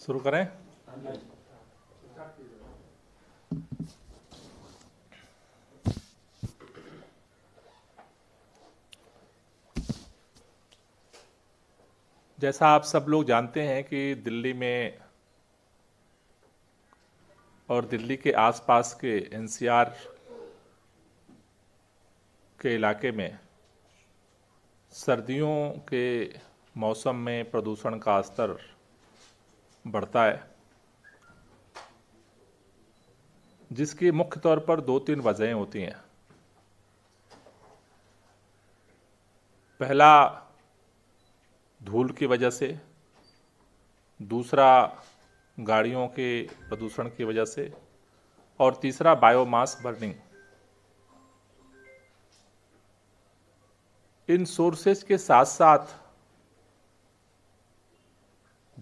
शुरू करें। जैसा आप सब लोग जानते हैं कि दिल्ली में और दिल्ली के आसपास के एनसीआर के इलाके में सर्दियों के मौसम में प्रदूषण का स्तर बढ़ता है, जिसकी मुख्य तौर पर 2-3 वजहें होती हैं। पहला धूल की वजह से, दूसरा गाड़ियों के प्रदूषण की वजह से और तीसरा बायोमास बर्निंग। इन सोर्सेज के साथ साथ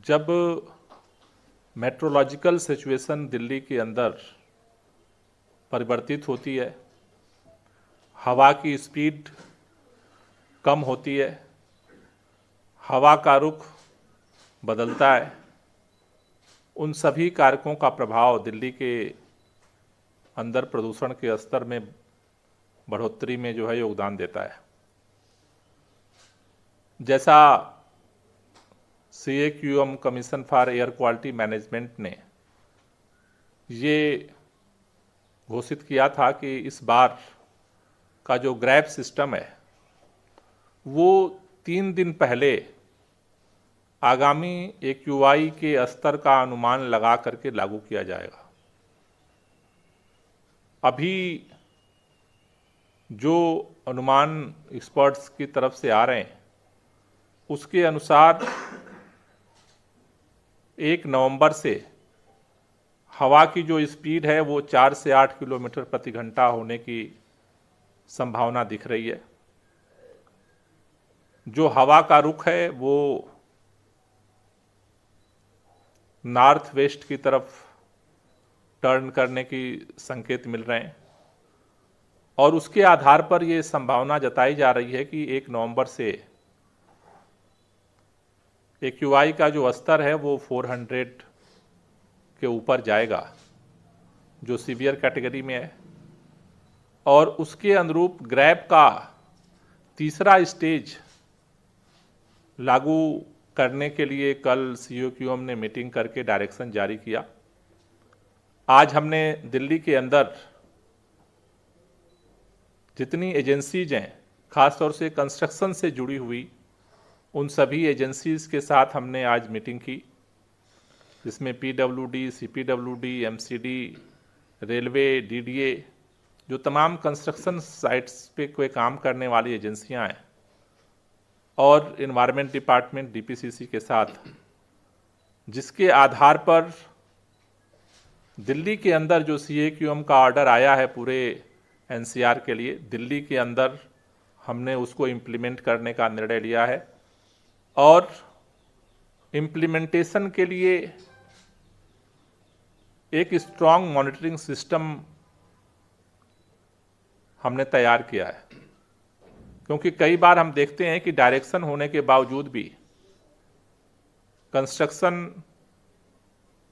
जब मेट्रोलॉजिकल सिचुएशन दिल्ली के अंदर परिवर्तित होती है, हवा की स्पीड कम होती है, हवा का रुख बदलता है, उन सभी कारकों का प्रभाव दिल्ली के अंदर प्रदूषण के स्तर में बढ़ोतरी में जो है योगदान देता है। जैसा CAQM commission for air quality management ने ये घोषित किया था कि इस बार का जो ग्रैब सिस्टम है वो 3 दिन पहले आगामी AQI के स्तर का अनुमान लगा करके लागू किया जाएगा। अभी जो अनुमान एक्सपर्ट्स की तरफ से आ रहे हैं उसके अनुसार 1 नवंबर से हवा की जो स्पीड है वो 4 से 8 किलोमीटर प्रति घंटा होने की संभावना दिख रही है। जो हवा का रुख है वो नॉर्थ वेस्ट की तरफ टर्न करने की संकेत मिल रहे हैं और उसके आधार पर ये संभावना जताई जा रही है कि 1 नवंबर से AQI का जो स्तर है वो 400 के ऊपर जाएगा, जो सीवियर कैटेगरी में है, और उसके अनुरूप ग्रैब का तीसरा स्टेज लागू करने के लिए कल CAQM ने मीटिंग करके डायरेक्शन जारी किया। आज हमने दिल्ली के अंदर जितनी एजेंसीज हैं, खासतौर से कंस्ट्रक्शन से जुड़ी हुई, उन सभी एजेंसीज के साथ हमने आज मीटिंग की, जिसमें PWD, CPWD, MCD, railway, DDA, जो तमाम कंस्ट्रक्शन साइट्स पे कोई काम करने वाली एजेंसियां हैं, और इन्वायरमेंट डिपार्टमेंट DPCC के साथ, जिसके आधार पर दिल्ली के अंदर जो CAQM का ऑर्डर आया है पूरे NCR के लिए, दिल्ली के अंदर हमने उसको इम्प्लीमेंट करने का निर्णय लिया है और इम्प्लीमेंटेशन के लिए एक स्ट्रॉन्ग मॉनिटरिंग सिस्टम हमने तैयार किया है। क्योंकि कई बार हम देखते हैं कि डायरेक्शन होने के बावजूद भी, कंस्ट्रक्शन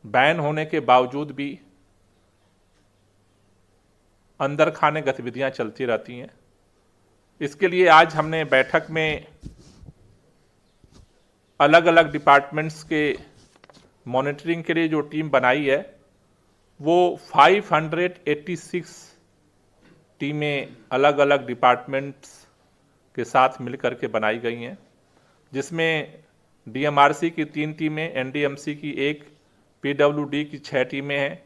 बैन होने के बावजूद भी अंदर खाने गतिविधियां चलती रहती हैं। इसके लिए आज हमने बैठक में अलग अलग डिपार्टमेंट्स के मॉनिटरिंग के लिए जो टीम बनाई है वो 586 टीमें अलग अलग डिपार्टमेंट्स के साथ मिलकर के बनाई गई हैं, जिसमें DMRC की 3 टीमें, NDMC की 1, PWD की 6 टीमें हैं,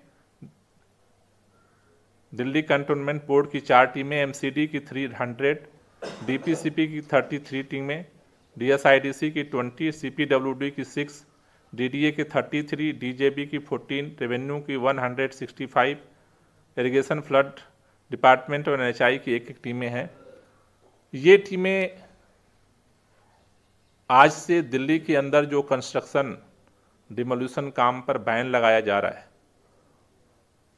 दिल्ली कंटोनमेंट बोर्ड की 4 टीमें, MCD की 300, DPCP की 33 टीमें, DSIDC की 20, CPWD की 6, DDA की 33, DJB की 14, रेवेन्यू की 165, इरिगेशन फ्लड डिपार्टमेंट और NHI की 1 टीमें हैं। ये टीमें आज से दिल्ली के अंदर जो कंस्ट्रक्शन डिमोल्यूशन काम पर बैन लगाया जा रहा है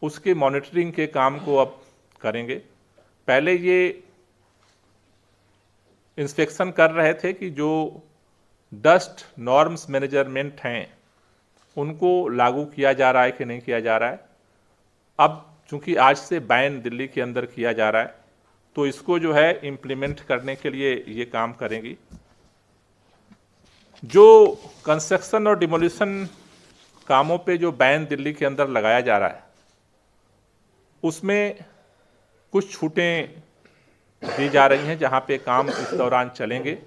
उसके मॉनिटरिंग के काम को अब करेंगे। पहले ये इंस्पेक्शन कर रहे थे कि जो डस्ट नॉर्म्स मैनेजमेंट हैं उनको लागू किया जा रहा है कि नहीं किया जा रहा है। अब चूंकि आज से बैन दिल्ली के अंदर किया जा रहा है, तो इसको जो है इम्प्लीमेंट करने के लिए ये काम करेंगी। जो कंस्ट्रक्शन और डिमोलिशन कामों पे जो बैन दिल्ली के अंदर लगाया जा रहा है, उसमें कुछ छूटें दी जा रही हैं जहां पे काम इस दौरान चलेंगे,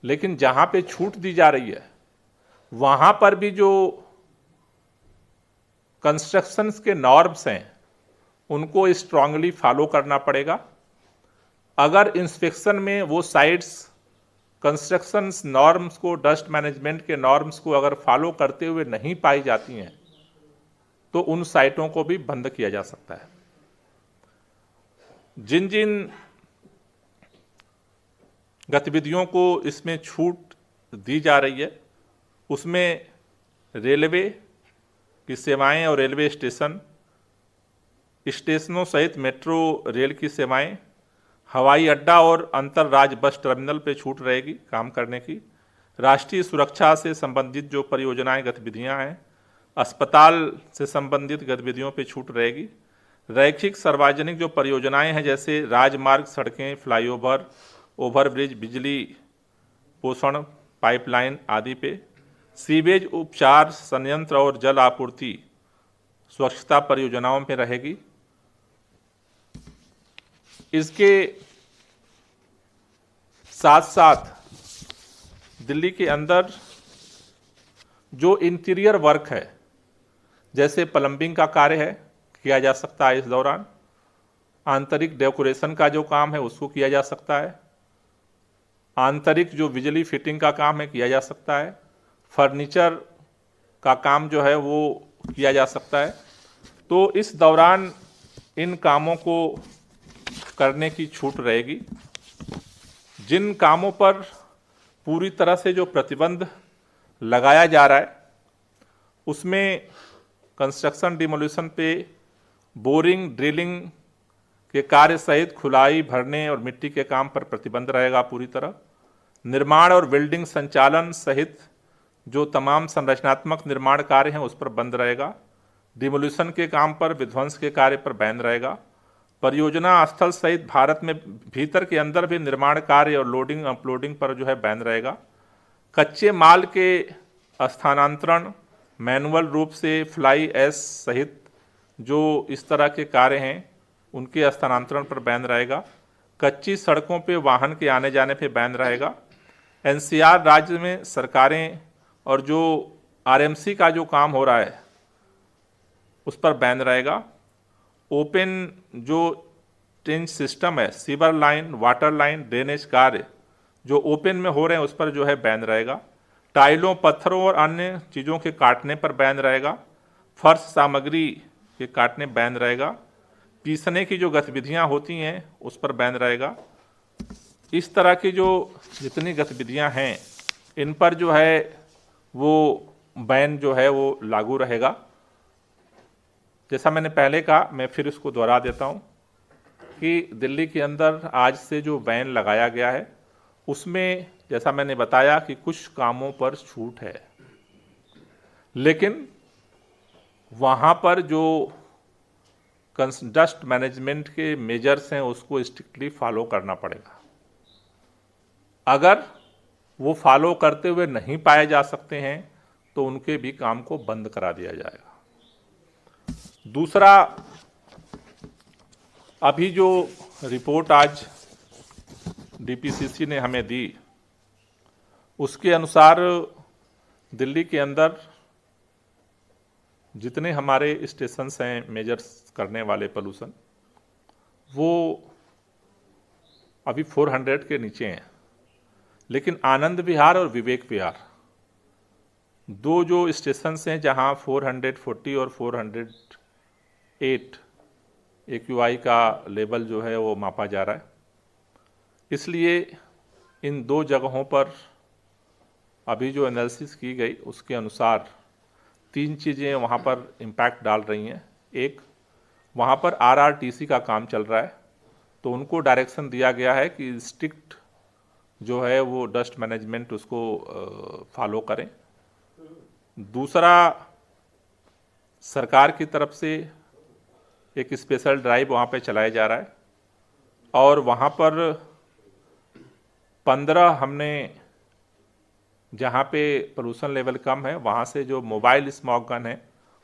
लेकिन जहां पे छूट दी जा रही है वहां पर भी जो कंस्ट्रक्शंस के नॉर्म्स हैं उनको स्ट्रांगली फॉलो करना पड़ेगा। अगर इंस्पेक्शन में वो साइट्स कंस्ट्रक्शंस नॉर्म्स को, डस्ट मैनेजमेंट के नॉर्म्स को अगर फॉलो करते हुए नहीं पाई जाती हैं तो उन साइटों को भी बंद किया जा सकता है। जिन जिन गतिविधियों को इसमें छूट दी जा रही है उसमें रेलवे की सेवाएं और रेलवे स्टेशनों सहित मेट्रो रेल की सेवाएं, हवाई अड्डा और अंतर्राज्य बस टर्मिनल पे छूट रहेगी काम करने की। राष्ट्रीय सुरक्षा से संबंधित जो परियोजनाएं गतिविधियां हैं, अस्पताल से संबंधित गतिविधियों पे छूट रहेगी। रैखिक सार्वजनिक जो परियोजनाएं हैं जैसे राजमार्ग, सड़कें, फ्लाईओवर, ओवरब्रिज, बिजली पोषण पाइपलाइन आदि पे, सीवेज उपचार संयंत्र और जल आपूर्ति स्वच्छता परियोजनाओं में रहेगी। इसके साथ साथ दिल्ली के अंदर जो इंटीरियर वर्क है जैसे प्लम्बिंग का कार्य है किया जा सकता है इस दौरान। आंतरिक डेकोरेशन का जो काम है उसको किया जा सकता है। आंतरिक जो बिजली फिटिंग का काम है किया जा सकता है। फर्नीचर का काम जो है वो किया जा सकता है। तो इस दौरान इन कामों को करने की छूट रहेगी। जिन कामों पर पूरी तरह से जो प्रतिबंध लगाया जा रहा है उसमें कंस्ट्रक्शन डिमोलिशन पे बोरिंग, ड्रिलिंग के कार्य सहित खुदाई, भरने और मिट्टी के काम पर प्रतिबंध रहेगा पूरी तरह। निर्माण और बिल्डिंग संचालन सहित जो तमाम संरचनात्मक निर्माण कार्य हैं उस पर बंद रहेगा। डिमोलिशन के काम पर, विध्वंस के कार्य पर बैन रहेगा। परियोजना स्थल सहित भारत में भीतर के अंदर भी निर्माण कार्य और लोडिंग अपलोडिंग पर जो है बैन रहेगा। कच्चे माल के स्थानांतरण, मैनुअल रूप से फ्लाई ऐश सहित जो इस तरह के कार्य हैं उनके स्थानांतरण पर बैन रहेगा। कच्ची सड़कों पे वाहन के आने जाने पे बैन रहेगा। एनसीआर राज्य में सरकारें और जो आरएमसी का जो काम हो रहा है उस पर बैन रहेगा। ओपन जो ट्रेंच सिस्टम है, sewer line, water line, drainage कार्य जो ओपन में हो रहे हैं उस पर जो है बैन रहेगा। टाइलों, पत्थरों और अन्य चीज़ों के काटने पर बैन रहेगा। फर्श सामग्री के काटने बैन रहेगा। पीसने की जो गतिविधियां होती हैं उस पर बैन रहेगा। इस तरह की जो जितनी गतिविधियां हैं इन पर जो है वो बैन जो है वो लागू रहेगा। जैसा मैंने पहले कहा, मैं फिर इसको दोहरा देता हूं कि दिल्ली के अंदर आज से जो बैन लगाया गया है उसमें जैसा मैंने बताया कि कुछ कामों पर छूट है, लेकिन वहाँ पर जो डस्ट मैनेजमेंट के मेजर्स हैं उसको स्ट्रिक्टली फॉलो करना पड़ेगा। अगर वो फॉलो करते हुए नहीं पाए जा सकते हैं तो उनके भी काम को बंद करा दिया जाएगा। दूसरा, अभी जो रिपोर्ट आज डीपीसीसी ने हमें दी उसके अनुसार दिल्ली के अंदर जितने हमारे स्टेशंस हैं मेजर्स करने वाले पोल्यूशन, वो अभी 400 के नीचे हैं। लेकिन आनंद विहार और विवेक विहार दो जो स्टेशंस हैं जहां 440 और 408 AQI का लेवल जो है वो मापा जा रहा है, इसलिए इन दो जगहों पर अभी जो एनालिसिस की गई उसके अनुसार 3 चीज़ें वहाँ पर इम्पैक्ट डाल रही हैं। एक, वहाँ पर RRTC का काम चल रहा है तो उनको डायरेक्शन दिया गया है कि स्ट्रिक्ट जो है वो डस्ट मैनेजमेंट उसको फॉलो करें। दूसरा, सरकार की तरफ से एक स्पेशल ड्राइव वहाँ पे चलाया जा रहा है और वहाँ पर 15 हमने जहाँ पे पोल्यूशन लेवल कम है वहाँ से जो मोबाइल स्मॉग गन है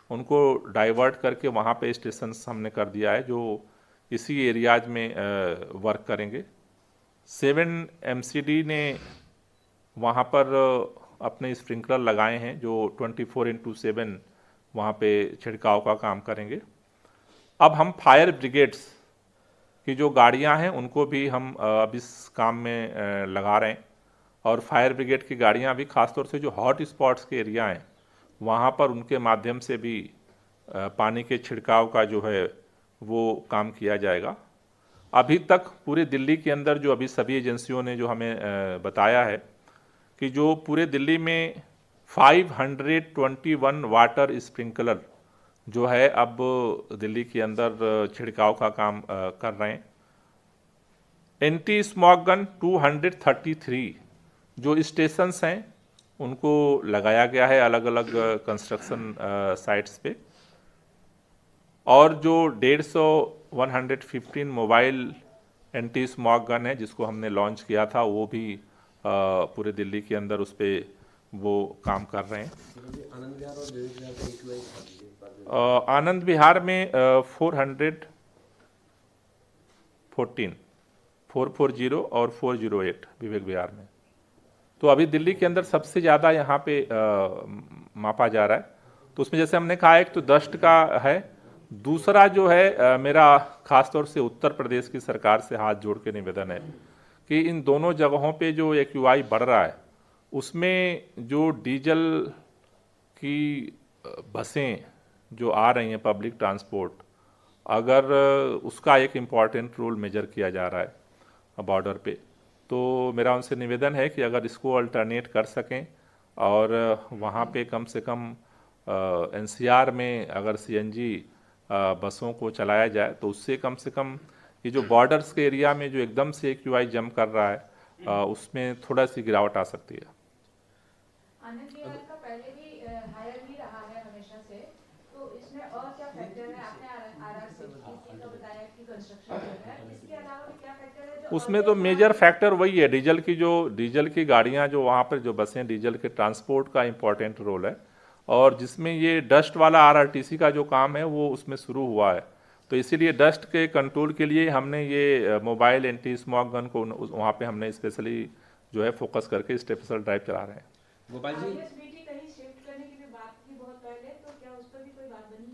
उनको डाइवर्ट करके वहाँ पे स्टेशन हमने कर दिया है जो इसी एरियाज में वर्क करेंगे। 7 MCD ने वहाँ पर अपने स्प्रिंकलर लगाए हैं जो 24/7 वहाँ पे छिड़काव का काम करेंगे। अब हम फायर ब्रिगेड्स की जो गाड़ियाँ हैं उनको भी हम अब इस काम में लगा रहे हैं और फायर ब्रिगेड की गाड़ियाँ भी खासतौर से जो हॉट स्पॉट्स के एरिया हैं वहाँ पर उनके माध्यम से भी पानी के छिड़काव का जो है वो काम किया जाएगा। अभी तक पूरे दिल्ली के अंदर जो अभी सभी एजेंसियों ने जो हमें बताया है कि जो पूरे दिल्ली में 521 वाटर स्प्रिंकलर जो है अब दिल्ली के अंदर छिड़काव का काम कर रहे हैं। एंटी स्मॉग गन 233 जो स्टेशंस हैं उनको लगाया गया है अलग अलग कंस्ट्रक्शन साइट्स पे और जो 115 मोबाइल एंटी स्मॉग गन है जिसको हमने लॉन्च किया था वो भी पूरे दिल्ली के अंदर उस पर वो काम कर रहे हैं। आनंद विहार में 440 और 408 विवेक विहार में। तो अभी दिल्ली के अंदर सबसे ज़्यादा यहाँ पे मापा जा रहा है। तो उसमें जैसे हमने कहा एक तो डस्ट का है, दूसरा जो है मेरा खासतौर से उत्तर प्रदेश की सरकार से हाथ जोड़ के निवेदन है कि इन दोनों जगहों पे जो AQI बढ़ रहा है उसमें जो डीजल की बसें जो आ रही हैं पब्लिक ट्रांसपोर्ट, अगर उसका एक इम्पॉर्टेंट रोल मेजर किया जा रहा है बॉर्डर पे, तो मेरा उनसे निवेदन है कि अगर इसको अल्टरनेट कर सकें और वहाँ पे कम से कम NCR में अगर CNG बसों को चलाया जाए तो उससे कम ये जो बॉर्डर्स के एरिया में जो एकदम से AQI जंप कर रहा है उसमें थोड़ा सी गिरावट आ सकती है। आनंद विहार का पहले भी हायर ही रहा है हमेशा से, तो इसमें और क्या फैक्टर है? आपने RRCC का बताया कि कंस्ट्रक्शन चल रहा है, इसके अलावा भी क्या फैक्टर है जो उसमें तो मेजर फैक्टर वही है डीजल की गाड़ियां जो वहाँ पर जो बसें डीजल के ट्रांसपोर्ट का इम्पोर्टेंट रोल है और जिसमें ये डस्ट वाला RRTC का जो काम है वो उसमें शुरू हुआ है। तो इसीलिए डस्ट के कंट्रोल के लिए हमने ये मोबाइल एंटी स्मॉग गन को वहाँ पे हमने स्पेशली जो है फोकस करके स्पेशल ड्राइव चला रहे हैं। गोपाल जी कहीं शिफ्ट करने की भी बात की बहुत पहले, तो क्या उस पर भी कोई बात बनी है?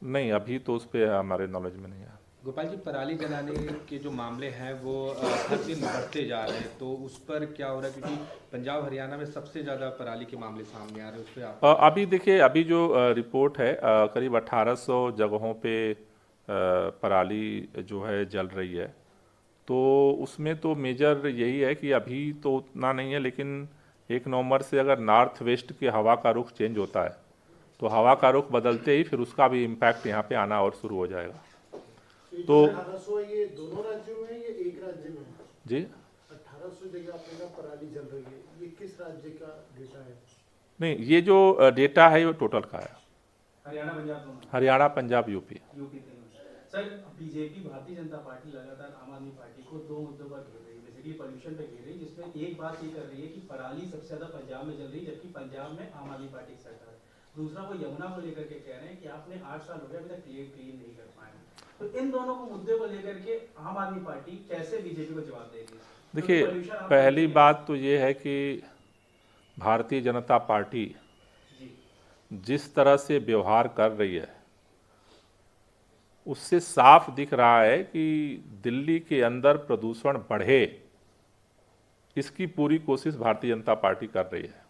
नहीं, अभी तो उस पर हमारे नॉलेज में नहीं है। गोपाल जी, पराली जलाने के जो मामले हैं वो हर दिन बढ़ते जा रहे हैं, तो उस पर क्या हो रहा है? क्योंकि पंजाब हरियाणा में सबसे ज़्यादा पराली के मामले सामने आ रहे हैं, उस पर आप अभी देखिए अभी जो रिपोर्ट है करीब 1800 जगहों पे पराली जो है जल रही है। तो उसमें तो मेजर यही है कि अभी तो उतना नहीं है, लेकिन 1 नवंबर से अगर नॉर्थ वेस्ट की हवा का रुख चेंज होता है तो हवा का रुख बदलते ही फिर उसका भी इम्पैक्ट यहाँ पे आना और शुरू हो जाएगा। तो ये दोनों राज्यों में ये एक राज्य में जी 1800 जगह आपने कहा पराली जल रही है, ये किस राज्य का डेटा है? नहीं, ये जो डेटा है वो टोटल का है, Haryana Punjab UP. Sir, BJP Bharatiya Janata party लगातार आम आदमी पार्टी को दो मुद्दों पर घेर रही है, बेसिकली पोल्यूशन पे घेर रही है, जिसमें एक बात ये कर रही है कि पराली सबसे ज्यादा पंजाब में जल रही है, जबकि पंजाब में आम आदमी पार्टी की सरकार है। दूसरा, वो यमुना को लेकर के कह रहे हैं कि आपने 8 साल हो गए अभी तक क्लीन नहीं कर पाए। तो इन दोनों को मुद्दे को लेकर के आम आदमी पार्टी कैसे बीजेपी को जवाब देगी? देखिए, पहली बात तो ये है कि भारतीय जनता पार्टी जिस तरह से व्यवहार कर रही है उससे साफ दिख रहा है कि दिल्ली के अंदर प्रदूषण बढ़े इसकी पूरी कोशिश भारतीय जनता पार्टी कर रही है।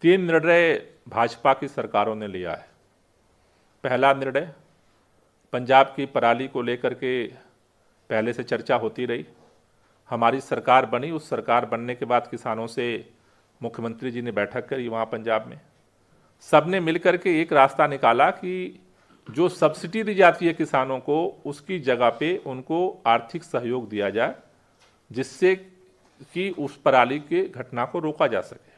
3 निर्णय भाजपा की सरकारों ने लिया है। पहला निर्णय, पंजाब की पराली को लेकर के पहले से चर्चा होती रही, हमारी सरकार बनी, उस सरकार बनने के बाद किसानों से मुख्यमंत्री जी ने बैठक करी वहाँ पंजाब में, सबने मिलकर के एक रास्ता निकाला कि जो सब्सिडी दी जाती है किसानों को उसकी जगह पे उनको आर्थिक सहयोग दिया जाए जिससे कि उस पराली के घटना को रोका जा सके।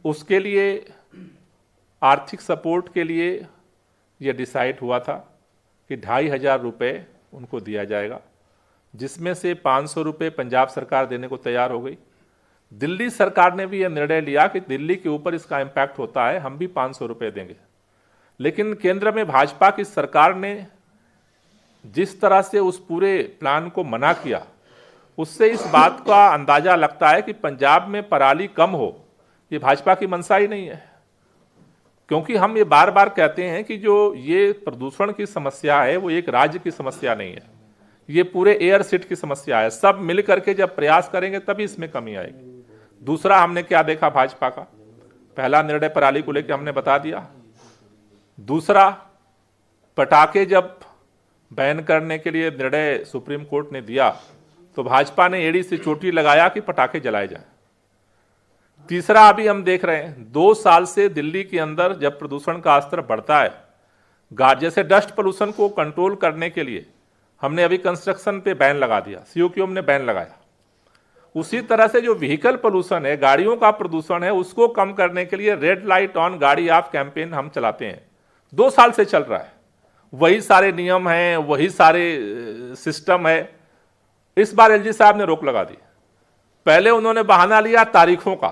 उसके लिए आर्थिक सपोर्ट के लिए ये डिसाइड हुआ था कि 2,500 रुपये उनको दिया जाएगा, जिसमें से 500 रुपये पंजाब सरकार देने को तैयार हो गई। दिल्ली सरकार ने भी यह निर्णय लिया कि दिल्ली के ऊपर इसका इम्पैक्ट होता है, हम भी 500 रुपये देंगे। लेकिन केंद्र में भाजपा की सरकार ने जिस तरह से उस पूरे प्लान को मना किया, उससे इस बात का अंदाजा लगता है कि पंजाब में पराली कम हो, ये भाजपा की मंशा ही नहीं है। क्योंकि हम ये बार बार कहते हैं कि जो ये प्रदूषण की समस्या है वो एक राज्य की समस्या नहीं है, ये पूरे एयर सीट की समस्या है। सब मिल करके जब प्रयास करेंगे तभी इसमें कमी आएगी। दूसरा, हमने क्या देखा भाजपा का, पहला निर्णय पराली को लेकर हमने बता दिया। दूसरा, पटाखे जब बैन करने के लिए निर्णय सुप्रीम कोर्ट ने दिया तो भाजपा ने एड़ी से चोटी लगाया कि पटाखे जलाए जाएं। तीसरा, अभी हम देख रहे हैं 2 साल से दिल्ली के अंदर जब प्रदूषण का स्तर बढ़ता है, जैसे डस्ट पोल्यूशन को कंट्रोल करने के लिए हमने अभी कंस्ट्रक्शन पे बैन लगा दिया, सीओक्यूएम ने बैन लगाया। उसी तरह से जो व्हीकल पोल्यूशन है, गाड़ियों का प्रदूषण है, उसको कम करने के लिए रेड लाइट ऑन गाड़ी ऑफ कैंपेन हम चलाते हैं, 2 साल से चल रहा है। वही सारे नियम हैं, वही सारे सिस्टम है। इस बार एलजी साहब ने रोक लगा दी। पहले उन्होंने बहाना लिया तारीखों का,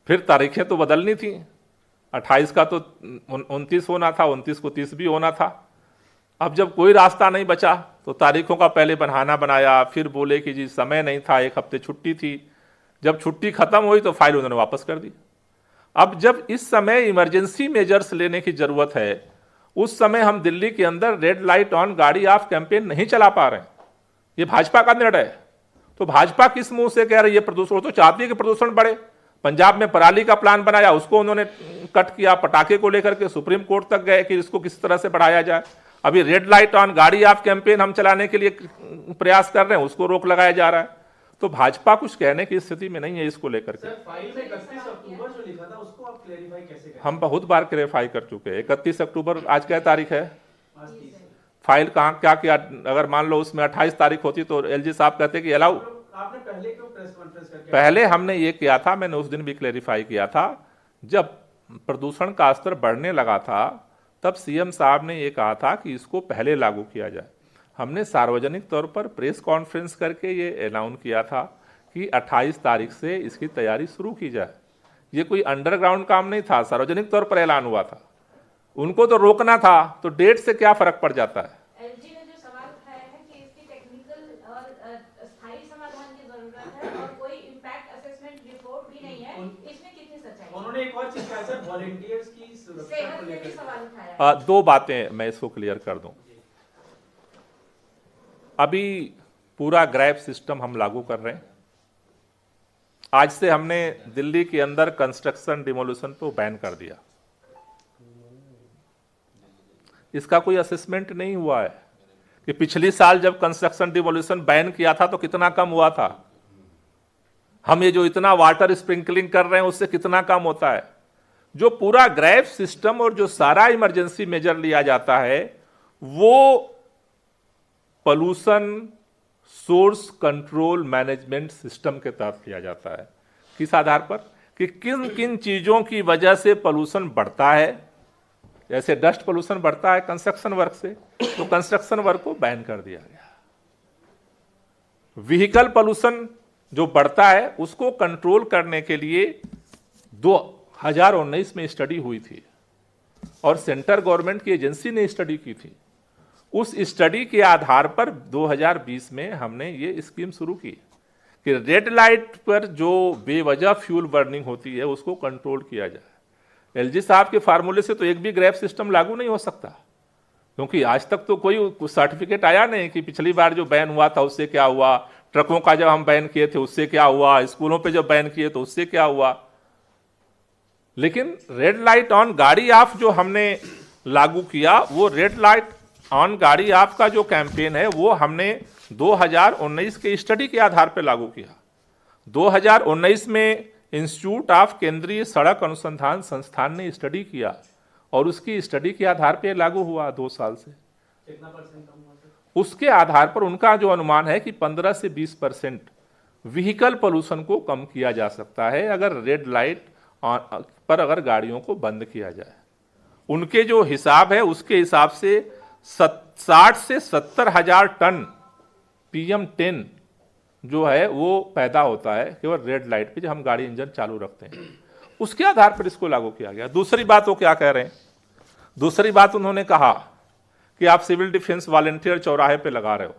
फिर तारीखें तो बदलनी थी, 28 का तो 29 होना था, 29 को 30 भी होना था। अब जब कोई रास्ता नहीं बचा तो तारीखों का पहले बहाना बनाया, फिर बोले कि जी समय नहीं था, 1 हफ्ते छुट्टी थी। जब छुट्टी खत्म हुई तो फाइल उन्होंने वापस कर दी। अब जब इस समय इमरजेंसी मेजर्स लेने की जरूरत है, उस समय हम दिल्ली के अंदर रेड लाइट ऑन गाड़ी ऑफ कैंपेन नहीं चला पा रहे हैं। ये भाजपा का निर्णय है। तो भाजपा किस मुंह से कह रही है प्रदूषण, तो चाहती है कि प्रदूषण बढ़े। पंजाब में पराली का प्लान बनाया, उसको उन्होंने कट किया। पटाखे को लेकर के सुप्रीम कोर्ट तक गए कि इसको किस तरह से बढ़ाया जाए। अभी रेड लाइट ऑन गाड़ी ऑफ कैंपेन हम चलाने के लिए प्रयास कर रहे हैं, उसको रोक लगाया जा रहा है। तो भाजपा कुछ कहने की स्थिति में नहीं है इसको लेकर के। फाइल में 31 अक्टूबर जो लिखा था उसको आप क्लेरिफाई कैसे करें? हम बहुत बार क्लेरिफाई कर चुके हैं। 31 अक्टूबर आज क्या तारीख है? आज 30 है। फाइल कहाँ क्या किया? अगर मान लो उसमें 28 तारीख होती तो एलजी साहब कहते कि अलाउ। आपने पहले क्यों प्रेस कॉन्फ्रेंस करके? पहले हमने ये किया था, मैंने उस दिन भी क्लेरिफाई किया था, जब प्रदूषण का स्तर बढ़ने लगा था तब सीएम साहब ने ये कहा था कि इसको पहले लागू किया जाए। हमने सार्वजनिक तौर पर प्रेस कॉन्फ्रेंस करके ये अनाउंस किया था कि 28 तारीख से इसकी तैयारी शुरू की जाए। ये कोई अंडरग्राउंड काम नहीं था, सार्वजनिक तौर पर ऐलान हुआ था। उनको तो रोकना था, तो डेट से क्या फर्क पड़ जाता है। एलजी ने जो सवाल उठाया है कि इसकी टेक्निकल और स्थायी समाधान की जरूरत है और कोई इम्पैक्ट असेसमेंट रिपोर्ट भी नहीं है, इसमें कितनी सच्चाई है? उन्होंने एक और चीज कहा सर, वॉलंटियर्स की सुरक्षा सेहत को में भी लेकर सवाल उठाया है। 2 बातें मैं इसको क्लियर कर दूं। अभी पूरा ग्रैब सिस्टम हम लागू कर रहे हैं। आज से हमने दिल्ली के अंदर कंस्ट्रक्शन डिमोलिशन को बैन कर दिया। इसका कोई असेसमेंट नहीं हुआ है कि पिछली साल जब कंस्ट्रक्शन डिमोलिशन बैन किया था तो कितना कम हुआ था। हम ये जो इतना वाटर स्प्रिंकलिंग कर रहे हैं उससे कितना कम होता है। जो पूरा ग्रैब सिस्टम और जो सारा इमरजेंसी मेजर लिया जाता है वो pollution source control management system के तहत किया जाता है। किस आधार पर कि किन किन चीजों की वजह से पोल्यूशन बढ़ता है। जैसे डस्ट पोल्यूशन बढ़ता है कंस्ट्रक्शन वर्क से, तो कंस्ट्रक्शन वर्क को बैन कर दिया गया। व्हीकल पोल्यूशन जो बढ़ता है उसको कंट्रोल करने के लिए 2019 में स्टडी हुई थी और सेंट्रल गवर्नमेंट की एजेंसी ने स्टडी की थी। उस स्टडी के आधार पर 2020 में हमने ये स्कीम शुरू की कि रेड लाइट पर जो बेवजह फ्यूल बर्निंग होती है उसको कंट्रोल किया जाए। एलजी साहब के फार्मूले से तो एक भी ग्रैब सिस्टम लागू नहीं हो सकता, क्योंकि आज तक तो कोई सर्टिफिकेट आया नहीं कि पिछली बार जो बैन हुआ था उससे क्या हुआ, ट्रकों का जब हम बैन किए थे उससे क्या हुआ, स्कूलों पे जब बैन किए तो उससे क्या हुआ। लेकिन रेड लाइट ऑन गाड़ी ऑफ जो हमने लागू किया, वो रेड लाइट ऑन गाड़ी ऑफ का जो कैंपेन है वो हमने 2019 के स्टडी के आधार पर लागू किया। 2019 में इंस्टीट्यूट ऑफ केंद्रीय सड़क अनुसंधान संस्थान ने स्टडी किया और उसकी स्टडी के आधार पर लागू हुआ 2 साल से। कितना परसेंट कम हुआ सर? उसके आधार पर उनका जो अनुमान है कि 15 से 20% व्हीकल पोल्यूशन को कम किया जा सकता है अगर रेड लाइट पर अगर गाड़ियों को बंद किया जाए, उनके जो हिसाब है उसके हिसाब से 60 से 70 हजार टन PM10 जो है वो पैदा होता है केवल रेड लाइट पे जब हम गाड़ी इंजन चालू रखते हैं। उसके आधार पर इसको लागू किया गया। दूसरी बात वो क्या कह रहे हैं, दूसरी बात उन्होंने कहा कि आप सिविल डिफेंस वॉलेंटियर चौराहे पे लगा रहे हो।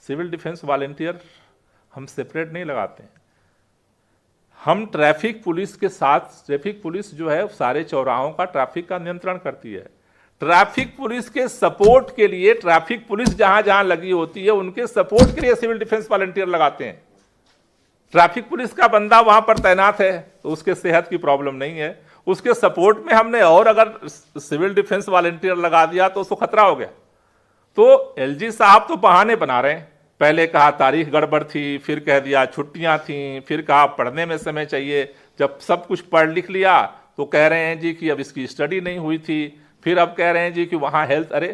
सिविल डिफेंस वॉलेंटियर हम सेपरेट नहीं लगाते हैं, हम ट्रैफिक पुलिस के साथ, ट्रैफिक पुलिस जो है सारे चौराहों का ट्रैफिक का नियंत्रण करती है। ट्रैफिक पुलिस के सपोर्ट के लिए, ट्रैफिक पुलिस जहां जहां लगी होती है उनके सपोर्ट के लिए सिविल डिफेंस वॉलंटियर लगाते हैं। ट्रैफिक पुलिस का बंदा वहां पर तैनात है तो उसके सेहत की प्रॉब्लम नहीं है, उसके सपोर्ट में हमने और अगर सिविल डिफेंस वॉलंटियर लगा दिया तो उसको खतरा हो गया। तो एलजी साहब तो बहाने बना रहे हैं, पहले कहा तारीख गड़बड़ थी, फिर कह दिया छुट्टियां थी, फिर कहा पढ़ने में समय चाहिए। जब सब कुछ पढ़ लिख लिया तो कह रहे हैं जी कि अब इसकी स्टडी नहीं हुई थी, फिर अब कह रहे हैं जी कि वहाँ हेल्थ। अरे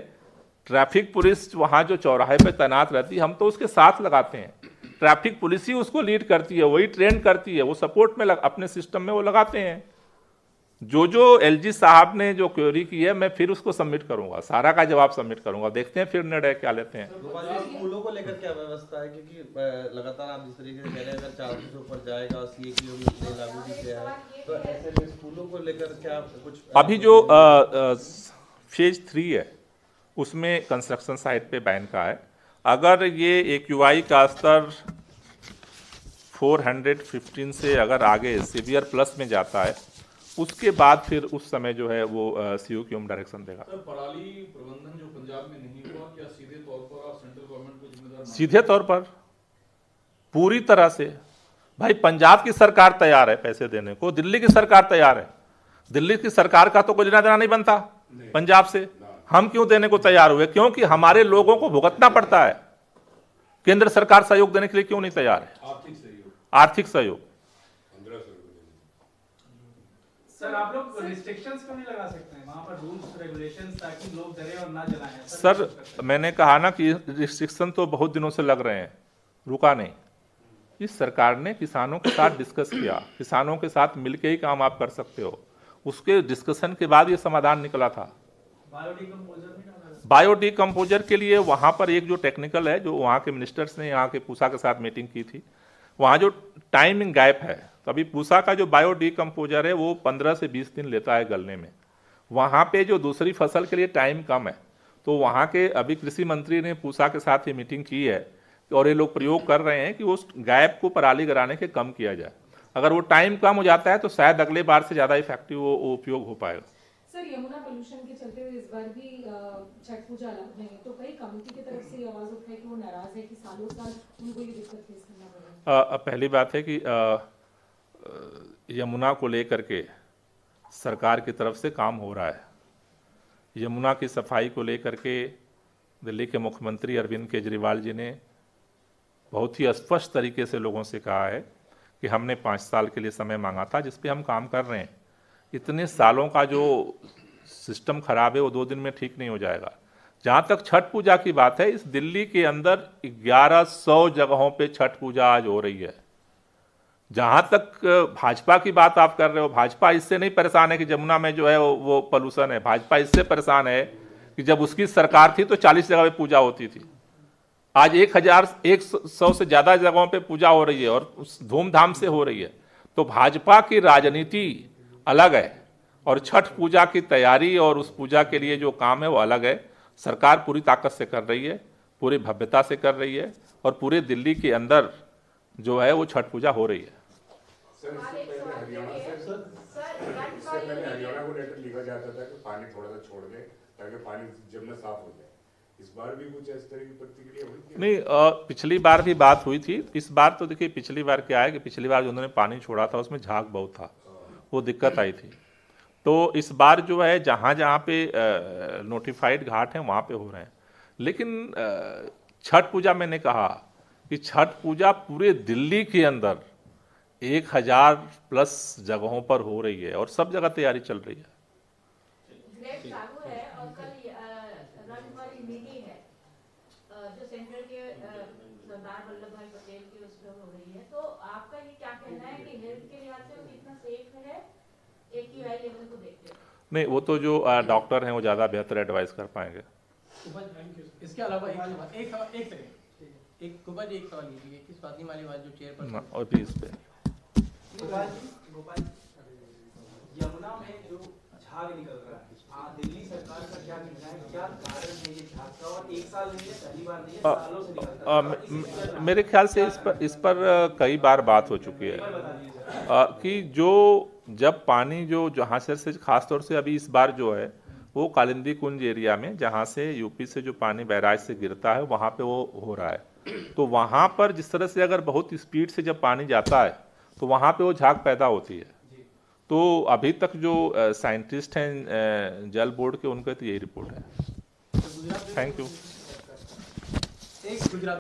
ट्रैफिक पुलिस वहाँ जो चौराहे पे तैनात रहती है हम तो उसके साथ लगाते हैं, ट्रैफिक पुलिस ही उसको लीड करती है, वही ट्रेन करती है, वो सपोर्ट में अपने सिस्टम में वो लगाते हैं। जो एलजी साहब ने जो क्वेरी की है मैं फिर उसको सबमिट करूंगा, सारा का जवाब सबमिट करूंगा, देखते हैं फिर निर्णय क्या लेते हैं। स्कूलों को लेकर क्या व्यवस्था है, क्योंकि लगातार आप जिस तरीके से कह रहे हैं अगर 400 से ऊपर जाएगा, CA की योजना लागू भी किया है, तो ऐसे में स्कूलों को लेकर क्या कुछ अभी जो फेज 3 है उसमें कंस्ट्रक्शन साइट पे बैन का है। अगर ये AQI का स्तर 415 से अगर आगे सीवियर प्लस में जाता है उसके बाद फिर उस समय जो है वो COQM डायरेक्शन देगा। सर, पराली प्रबंधन जो पंजाब में नहीं हुआ, क्या सीधे तौर पर आप सेंट्रल गवर्नमेंट को जिम्मेदार? सीधे तौर पर पूरी तरह से भाई पंजाब की सरकार तैयार है पैसे देने को, दिल्ली की सरकार तैयार है। दिल्ली की सरकार का तो कोई लेना देना नहीं बनता पंजाब से, हम क्यों देने को तैयार हुए? क्योंकि हमारे लोगों को भुगतना पड़ता है। केंद्र सरकार सहयोग देने के लिए क्यों नहीं तैयार है? आर्थिक सहयोग। सर आप लोग रिस्ट्रिक्शंस क्यों नहीं लगा सकते हैं वहां पर, रूल्स रेगुलेशंस, ताकि लोग डरे और ना जलाएं? सर मैंने कहा ना कि रिस्ट्रिक्शन तो बहुत दिनों से लग रहे हैं, रुका नहीं। इस सरकार ने किसानों के साथ डिस्कस किया, किसानों के साथ मिलके ही काम आप कर सकते हो, उसके डिस्कशन के बाद ये समाधान निकला था। बायोडिकम्पोजर के लिए वहाँ पर एक जो टेक्निकल है, जो वहाँ के मिनिस्टर्स ने यहाँ के पूसा के साथ मीटिंग की थी, वहाँ जो टाइमिंग गैप है, तो अभी पूसा का जो बायोडिकम्पोजर है वो 15 से 20 दिन लेता है गलने में, वहाँ पे जो दूसरी फसल के लिए टाइम कम है। तो वहाँ के अभी कृषि मंत्री ने पूसा के साथ ये मीटिंग की है और ये लोग प्रयोग कर रहे हैं कि उस गैप को पराली कराने के कम किया जाए। अगर वो टाइम कम हो जाता है तो शायद अगले बार से ज़्यादा इफेक्टिव वो उपयोग हो पाएगा। सर यमुना पोल्यूशन के चलते हुए इस बार भी छठ पूजा नहीं, तो कई कमेटी की तरफ से आवाज उठी है कि वो नाराज है कि सालों साल उनको ये दिक्कत फेस करना पड़ रहा है। पहली बात है कि यमुना को लेकर के सरकार की तरफ से काम हो रहा है। यमुना की सफाई को लेकर के दिल्ली के मुख्यमंत्री अरविंद केजरीवाल जी ने बहुत ही स्पष्ट तरीके से लोगों से कहा है कि हमने 5 साल के लिए समय मांगा था, जिस पे हम काम कर रहे हैं। इतने सालों का जो सिस्टम खराब है वो 2 दिन में ठीक नहीं हो जाएगा। जहाँ तक छठ पूजा की बात है, इस दिल्ली के अंदर 1100 जगहों पे छठ पूजा आज हो रही है। जहाँ तक भाजपा की बात आप कर रहे हो, भाजपा इससे नहीं परेशान है कि यमुना में जो है वो पॉल्यूशन है। भाजपा इससे परेशान है कि जब उसकी सरकार थी तो 40 जगह पे पूजा होती थी, आज 1100 से ज़्यादा जगहों पे पूजा हो रही है और धूमधाम से हो रही है। तो भाजपा की राजनीति अलग है और छठ पूजा की तैयारी और उस पूजा के लिए जो काम है वो अलग है। सरकार पूरी ताकत से कर रही है, पूरी भव्यता से कर रही है और पूरे दिल्ली के अंदर जो है वो छठ पूजा हो रही है। इससे पहले हरियाणा को लेटर लिखा जाता था कि पानी थोड़ा सा छोड़ दें ताकि पानी जमना साफ हो जाए। इस बार भी कुछ इस तरह की प्रतिक्रिया हुई थी? नहीं, पिछली बार भी बात हुई थी। इस बार तो देखिए पिछली बार क्या है कि पिछली बार जो उन्होंने पानी छोड़ा था उसमें झाग बहुत था, वो दिक्कत आई थी। तो इस बार जो है जहाँ जहाँ पे नोटिफाइड घाट हैं वहाँ पे हो रहे हैं। लेकिन छठ पूजा मैंने कहा कि छठ पूजा पूरे दिल्ली के अंदर 1000+ जगहों पर हो रही है और सब जगह तैयारी चल रही है। ग्रेड चालू है और कल रन फॉर यूनिटी है जो सेंट्रल के सरदार वल्लभ भाई पटेल की उसमें हो रही है। तो आपका ये क्या कहना है कि हेल्थ के लिहाज से वो कितना सेफ है AQI लेवल को देखते हुए? नहीं, वो तो जो डॉक्टर हैं वो ज़्यादा बेहतर एडवाइस कर पाएंगे। इसके अलावा एक सेकंड, एक सवाल लीजिए कि स्वाति मालीवाल जो चेयरपर्सन और भी इस पे गोपाल यमुना में जो झाग निकल रहा है, दिल्ली सरकार का क्या कहना है, क्या कारण है ये झाग का? और एक साल नहीं है, पहली बार नहीं है, सालों से निकलता है। मेरे ख्याल से इस पर कई बार बात हो चुकी है कि जो जब पानी जो जहाँ से खास तौर से अभी इस बार जो है वो कालिंदी कुंज एरिया में, जहाँ से यूपी से जो पानी बैराज से गिरता है वहाँ पे वो हो रहा है, तो वहाँ पर जिस तरह से अगर बहुत स्पीड से जब पानी जाता है तो वहाँ पे वो झाग पैदा होती है। तो अभी तक जो साइंटिस्ट हैं जल बोर्ड के, उनके तो यही रिपोर्ट है। Thank you.